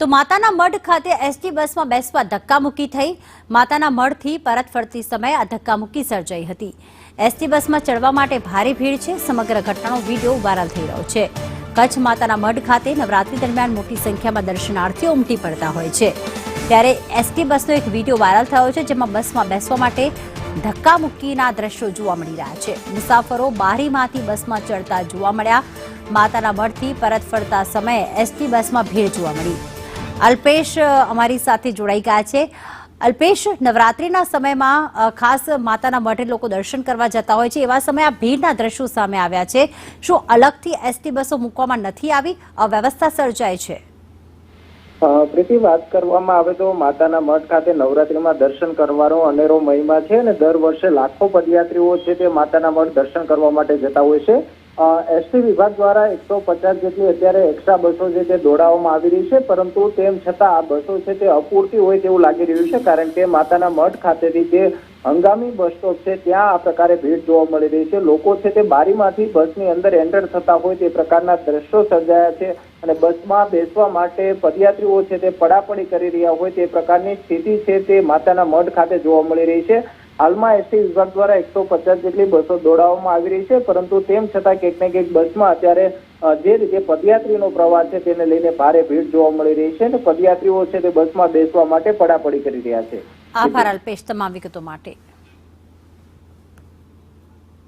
તો માતાના મઢ ખાતે એસટી બસમાં બેસવા ધક્કામુક્કી થઈ। માતાના મઢથી પરત ફરતી સમયે આ ધક્કામુક્કી સર્જાઈ હતી। એસટી બસમાં ચડવા માટે ભારે ભીડ છે। સમગ્ર ઘટનાનો વિડીયો વાયરલ થઈ રહ્યો છે। કચ્છ માતાના મઢ ખાતે નવરાત્રી દરમિયાન મોટી સંખ્યામાં દર્શનાર્થીઓ ઉમટી પડતા હોય છે, ત્યારે એસટી બસનો એક વિડીયો વાયરલ થયો છે, જેમાં બસમાં બેસવા માટે ધક્કામુક્કીના દ્રશ્યો જોવા મળી રહ્યા છે। મુસાફરો બારીમાંથી બસમાં ચડતા જોવા મળ્યા। માતાના મઢથી પરત ફરતા સમયે એસટી બસમાં ભીડ જોવા મળી। અલ્પેશ અમારી સાથે જોડાઈ ગયા છે। અલ્પેશ, નવરાત્રીના સમયમાં ખાસ માતાના મઢે લોકો દર્શન કરવા જતા હોય છે, એવા સમયે આ ભીડના દ્રશ્યો સામે આવ્યા છે। શું અલગથી એસટી બસો મૂકવામાં નથી આવી, અવ્યવસ્થા સર્જાય છે? પ્રીતિ, વાત કરવામાં આવે તો માતાના મઢ ખાતે નવરાત્રીમાં દર્શન કરવાનો અનેરો મહિમા છે અને દર વર્ષે લાખો પદયાત્રીઓ છે તે માતાના મઢ દર્શન કરવા માટે જતા હોય છે। એસટી વિભાગ દ્વારા 150 જેટલી અત્યારે એક્સ્ટ્રા બસો છે તે દોડાવવામાં આવી રહી છે, પરંતુ તેમ છતાં આ બસો છે તે અપૂરતી હોય તેવું લાગી રહ્યું છે, કારણ કે માતાના મઢ ખાતેથી જે હંગામી બસ સ્ટોપ છે ત્યાં આ પ્રકારે ભીડ જોવા મળી રહી છે। લોકો છે તે બારીમાંથી બસની અંદર એન્ટર થતા હોય તે પ્રકારના દ્રશ્યો સર્જાયા છે અને બસમાં બેસવા માટે પદયાત્રીઓ છે તે પડાપડી કરી રહ્યા હોય તે પ્રકારની સ્થિતિ છે તે માતાના મઢ ખાતે જોવા મળી રહી છે। હાલમાં એસટી વિભાગ દ્વારા 150 જેટલી બસો દોડાવવામાં આવી રહી છે, પરંતુ તેમ છતાં ક્યાંક ને ક્યાંક બસમાં અત્યારે જે રીતે પદયાત્રીનો પ્રવાહ છે તેને લઈને ભારે ભીડ જોવા મળી રહી છે અને પદયાત્રીઓ છે તે બસમાં બેસવા માટે પડાપડી કરી રહ્યા છે। આભાર અલ્પેશ તમામ વિગતો માટે।